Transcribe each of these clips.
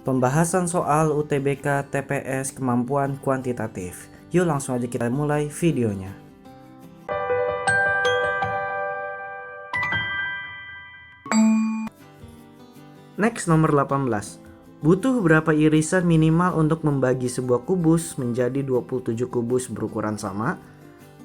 Pembahasan soal UTBK TPS kemampuan kuantitatif. Yuk langsung aja kita mulai videonya. Next, nomor 18. Butuh berapa irisan minimal untuk membagi sebuah kubus menjadi 27 kubus berukuran sama?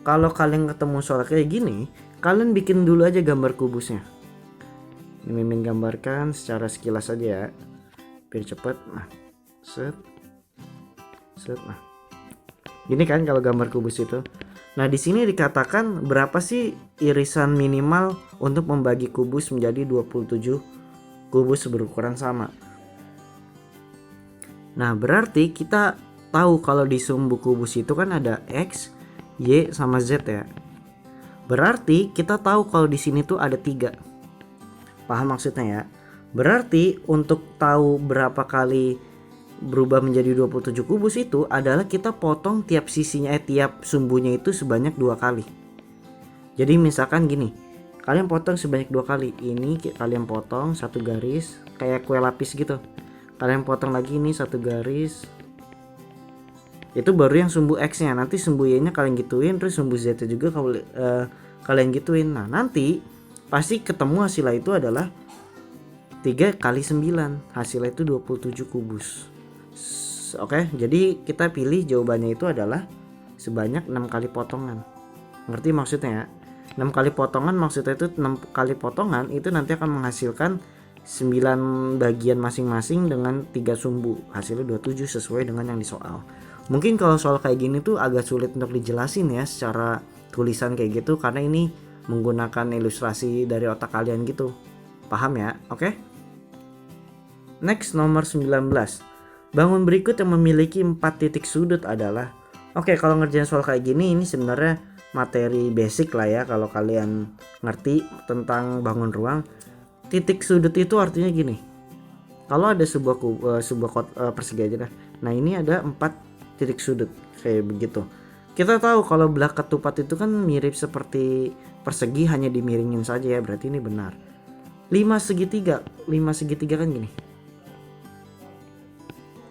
Kalau kalian ketemu soal kayak gini, kalian bikin dulu aja gambar kubusnya. Ini Mimin gambarkan secara sekilas aja ya, biar cepet. Nah, set. Nah, gini kan kalau gambar kubus itu. Nah, di sini dikatakan berapa sih irisan minimal untuk membagi kubus menjadi 27 kubus berukuran sama. Nah, berarti kita tahu kalau di sumbu kubus itu kan ada X, Y, sama Z ya. Berarti kita tahu kalau di sini tuh ada 3. Paham maksudnya ya? Berarti untuk tahu berapa kali berubah menjadi 27 kubus itu adalah kita potong tiap sisinya, tiap sumbunya itu sebanyak 2 kali. Jadi misalkan gini, kalian potong sebanyak 2 kali. Ini kalian potong satu garis kayak kue lapis gitu. Kalian potong lagi ini satu garis. Itu baru yang sumbu X nya. Nanti sumbu Y nya kalian gituin. Terus sumbu Z nya juga kalian gituin. Nah, nanti pasti ketemu hasilnya itu adalah 3 kali 9. Hasilnya itu 27 kubus. Oke, jadi kita pilih jawabannya itu adalah sebanyak 6 kali potongan. Ngerti maksudnya ya? 6 kali potongan maksudnya itu 6 kali potongan itu nanti akan menghasilkan 9 bagian masing-masing dengan 3 sumbu. Hasilnya 27 sesuai dengan yang di soal. Mungkin kalau soal kayak gini tuh agak sulit untuk dijelasin ya secara tulisan kayak gitu, karena ini menggunakan ilustrasi dari otak kalian gitu. Paham ya? Oke? Next, nomor 19. Bangun berikut yang memiliki 4 titik sudut adalah. Oke, kalau ngerjain soal kayak gini ini sebenarnya materi basic lah ya kalau kalian ngerti tentang bangun ruang. Titik sudut itu artinya gini. Kalau ada sebuah persegi aja dah. Nah, ini ada 4 titik sudut kayak begitu. Kita tahu kalau belah ketupat itu kan mirip seperti persegi, hanya dimiringin saja ya, berarti ini benar. 5 segitiga kan gini.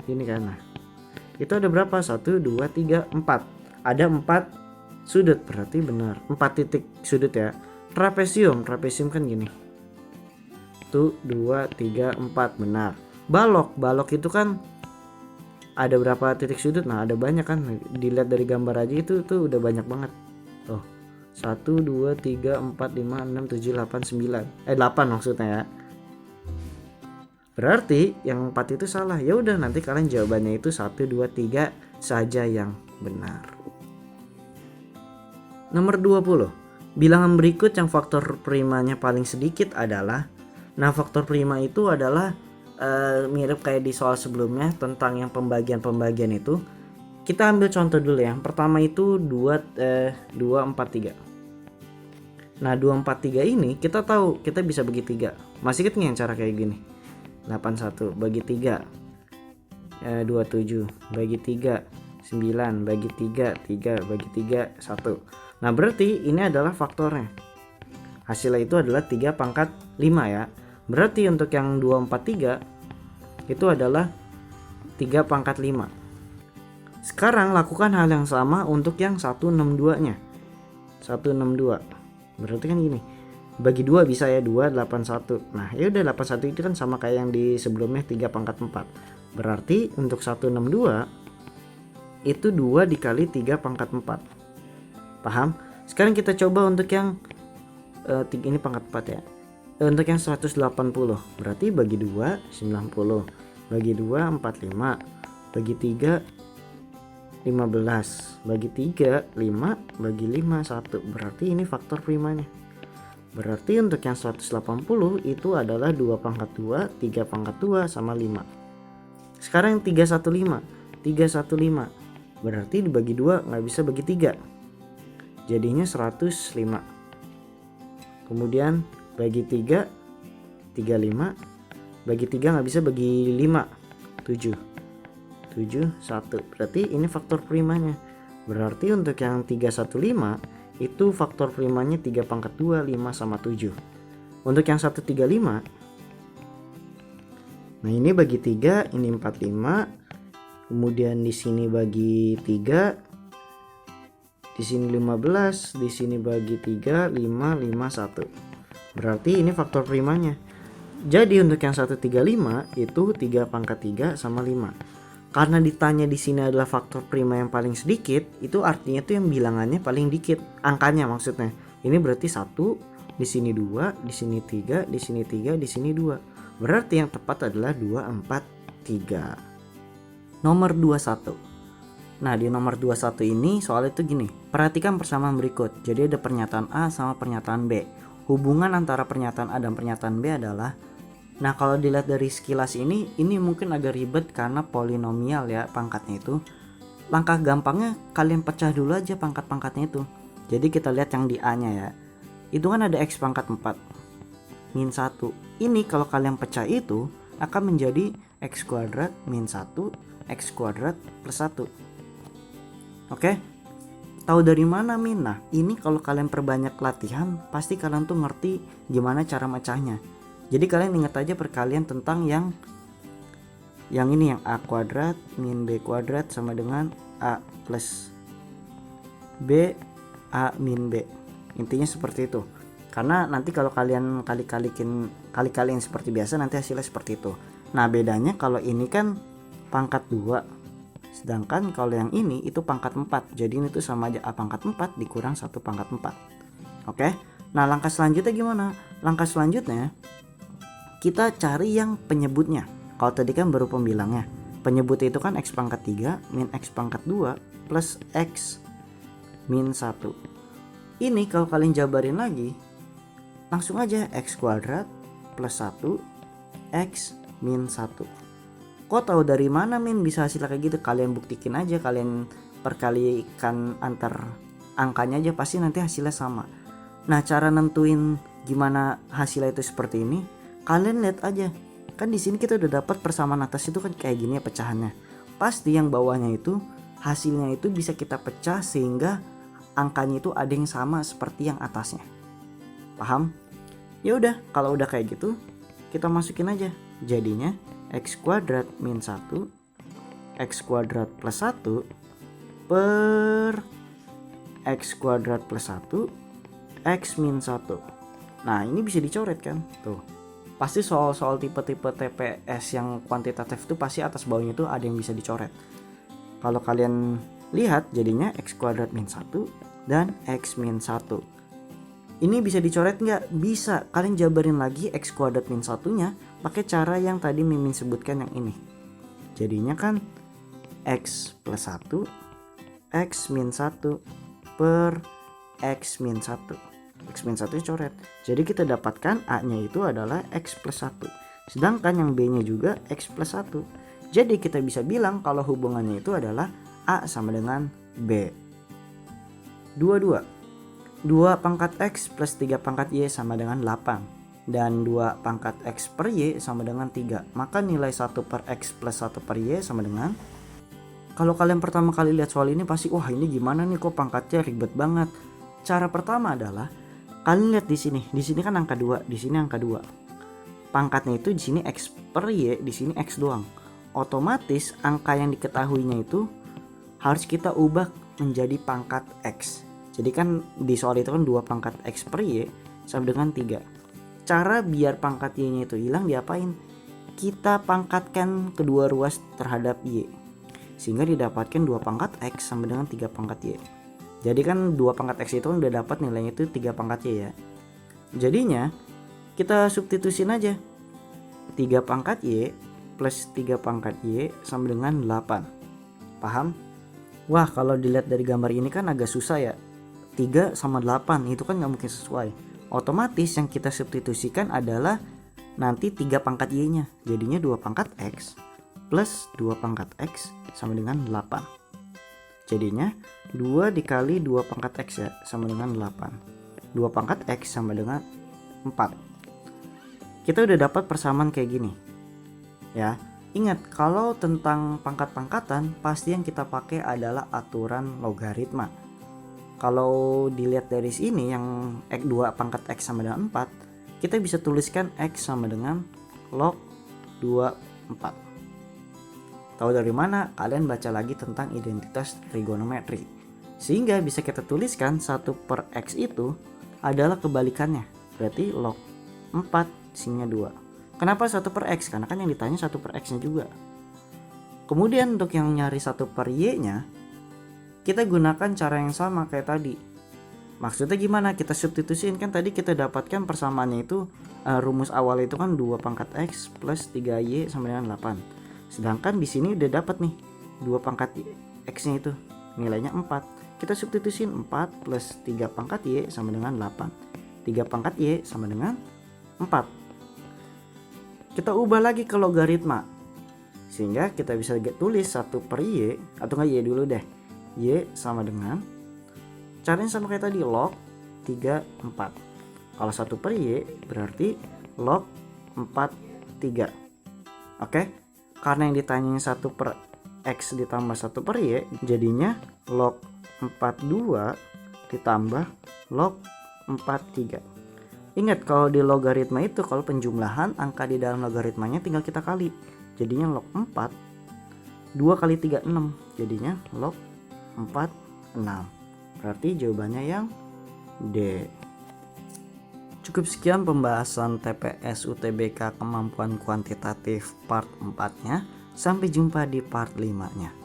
Ini kan. Nah, itu ada berapa? 1 2 3 4. Ada 4 sudut, berarti benar. 4 titik sudut ya. Trapesium kan gini. 1 2 3 4, benar. Balok itu kan ada berapa titik sudut? Nah, ada banyak kan. Dilihat dari gambar aja itu tuh udah banyak banget. Tuh. 1 2 3 4 5 6 7 8 9. 8 maksudnya ya. Berarti yang 4 itu salah. Ya udah, nanti kalian jawabannya itu 1 2 3 saja yang benar. Nomor 20. Bilangan berikut yang faktor primanya paling sedikit adalah. Nah, faktor prima itu adalah mirip kayak di soal sebelumnya tentang yang pembagian itu. Kita ambil contoh dulu ya. Yang pertama itu 2 4 3. Nah, 2 4 3 ini kita tahu kita bisa bagi 3. Masih ingat yang cara kayak gini? 81 bagi 3 27 bagi 3 9 bagi 3 3 bagi 3 1. Nah, berarti ini adalah faktornya. Hasilnya itu adalah 3 pangkat 5 ya. Berarti untuk yang 243 itu adalah 3 pangkat 5. Sekarang lakukan hal yang sama untuk yang 162 nya. 162. Berarti kan gini. Bagi 2 bisa ya, 2 81. Nah, ya udah 81 itu kan sama kayak yang di sebelumnya 3 pangkat 4. Berarti untuk 162 itu 2 dikali 3 pangkat 4. Paham? Sekarang kita coba untuk yang ini pangkat 4 ya. Untuk yang 180 berarti bagi 2 90, bagi 2 45, bagi 3 15, bagi 3 5, bagi 5 1. Berarti ini faktor primanya. Berarti untuk yang 180 itu adalah 2 pangkat 2, 3 pangkat 2 sama 5. Sekarang yang 315 berarti dibagi 2 nggak bisa bagi 3, jadinya 105. Kemudian bagi 3 35, bagi 3 nggak bisa bagi 5 7 1. Berarti ini faktor primanya. Berarti untuk yang 315 itu faktor primanya 3 pangkat 2 5 sama 7. Untuk yang 135 Nah ini bagi 3, ini 45. Kemudian di sini bagi 3, di sini 15, di sini bagi 3, 5, 5, 1. Berarti ini faktor primanya. Jadi untuk yang 135 itu 3 pangkat 3 sama 5. Karena ditanya di sini adalah faktor prima yang paling sedikit, itu artinya tuh yang bilangannya paling dikit, angkanya maksudnya. Ini berarti 1, di sini 2, di sini 3, di sini 3, di sini 2. Berarti yang tepat adalah 2, 4, 3. Nomor 21. Nah di nomor 21 ini soal itu gini, perhatikan persamaan berikut. Jadi ada pernyataan A sama pernyataan B. Hubungan antara pernyataan A dan pernyataan B adalah, nah kalau dilihat dari sekilas ini mungkin agak ribet karena polinomial ya pangkatnya itu. Langkah gampangnya kalian pecah dulu aja pangkat-pangkatnya itu. Jadi kita lihat yang di A nya ya. Itu kan ada X pangkat 4 min 1. Ini kalau kalian pecah itu akan menjadi X kuadrat min 1 X kuadrat plus 1. Oke? Tahu dari mana min? Nah ini kalau kalian perbanyak latihan pasti kalian tuh ngerti gimana cara mecahnya. Jadi kalian ingat aja perkalian tentang yang ini, yang A kuadrat min B kuadrat sama dengan A plus B A min B. Intinya seperti itu. Karena nanti kalau kalian kali-kaliin seperti biasa nanti hasilnya seperti itu. Nah bedanya kalau ini kan pangkat 2. Sedangkan kalau yang ini itu pangkat 4. Jadi ini tuh sama aja A pangkat 4 dikurang 1 pangkat 4. Oke. Nah langkah selanjutnya gimana? Langkah selanjutnya kita cari yang penyebutnya. Kalau tadi kan baru pembilangnya. Penyebut itu kan X pangkat 3 min X pangkat 2 plus X min 1. Ini kalau kalian jabarin lagi, langsung aja X kuadrat plus 1 X min 1. Kok tahu dari mana min bisa hasilnya kayak gitu? Kalian buktikan aja, kalian perkalikan antar angkanya aja pasti nanti hasilnya sama. Nah cara nentuin gimana hasilnya itu seperti ini, kalian lihat aja. Kan di sini kita udah dapat persamaan atas itu kan kayak gini ya pecahannya. Pasti yang bawahnya itu hasilnya itu bisa kita pecah sehingga angkanya itu ada yang sama seperti yang atasnya. Paham? Ya udah, kalau udah kayak gitu kita masukin aja. Jadinya X kuadrat min 1 X kuadrat plus 1 per X kuadrat plus 1 X min 1. Nah ini bisa dicoret kan. Tuh. Pasti soal-soal tipe-tipe TPS yang kuantitatif itu pasti atas bawahnya itu ada yang bisa dicoret. Kalau kalian lihat jadinya X kuadrat min 1 dan X min 1. Ini bisa dicoret nggak? Bisa. Kalian jabarin lagi X kuadrat min 1-nya pakai cara yang tadi Mimin sebutkan yang ini. Jadinya kan X plus 1 X min 1 per X min 1. X min 1 coret. Jadi kita dapatkan A nya itu adalah X plus 1. Sedangkan yang B nya juga X plus 1. Jadi kita bisa bilang kalau hubungannya itu adalah A sama dengan B. 22. 2 pangkat X plus 3 pangkat Y sama dengan 8. Dan 2 pangkat X per Y sama dengan 3. Maka nilai 1 per X plus 1 per Y sama dengan, kalau kalian pertama kali lihat soal ini pasti wah ini gimana nih kok pangkatnya ribet banget. Cara pertama adalah kalian lihat di sini kan angka 2, di sini angka 2. Pangkatnya itu di sini X per Y, di sini X doang. Otomatis angka yang diketahuinya itu harus kita ubah menjadi pangkat X. Jadi kan di soal itu kan 2 pangkat X per Y sama dengan 3. Cara biar pangkat Y-nya itu hilang diapain? Kita pangkatkan kedua ruas terhadap Y. Sehingga didapatkan 2 pangkat X sama dengan 3 pangkat Y. Jadi kan 2 pangkat X itu kan udah dapat nilainya itu 3 pangkat Y ya. Jadinya kita substitusin aja. 3 pangkat Y plus 3 pangkat Y sama dengan 8. Paham? Wah kalau dilihat dari gambar ini kan agak susah ya. 3 sama 8 itu kan gak mungkin sesuai. Otomatis yang kita substitusikan adalah nanti 3 pangkat Y nya. Jadinya 2 pangkat X plus 2 pangkat X sama dengan 8. Jadinya 2 dikali 2 pangkat X ya sama dengan 8. 2 pangkat X sama dengan 4. Kita udah dapat persamaan kayak gini ya. Ingat kalau tentang pangkat-pangkatan pasti yang kita pakai adalah aturan logaritma. Kalau dilihat dari sini yang X 2 pangkat X sama dengan 4, kita bisa tuliskan X sama dengan log 2 4. Tahu dari mana? Kalian baca lagi tentang identitas trigonometri. Sehingga bisa kita tuliskan 1/x itu adalah kebalikannya. Berarti log 4 sinnya 2. Kenapa 1/x? Karena kan yang ditanya 1/x nya juga. Kemudian untuk yang nyari 1/y nya, kita gunakan cara yang sama kayak tadi. Maksudnya gimana? Kita substitusiin, kan tadi kita dapatkan persamaannya itu rumus awal itu kan 2 pangkat x plus 3y sama dengan 8. Sedangkan di sini udah dapat nih 2 pangkat x nya itu nilainya 4. Kita substitusiin 4 plus 3 pangkat y sama dengan 8. 3 pangkat y sama dengan 4. Kita ubah lagi ke logaritma. Sehingga kita bisa tulis 1/y, atau enggak y dulu deh. Y sama dengan, caranya sama kayak tadi, log 3, 4. Kalau 1/y berarti log 4, 3. Oke? Karena yang ditanyain 1/x ditambah 1/y, jadinya log 42 ditambah log 43. Ingat, kalau di logaritma itu, kalau penjumlahan angka di dalam logaritmanya tinggal kita kali. Jadinya log 4, 2 kali 3, 6. Jadinya log 4, 6. Berarti jawabannya yang D. Cukup sekian pembahasan TPS UTBK kemampuan kuantitatif part 4-nya. Sampai jumpa di part 5-nya.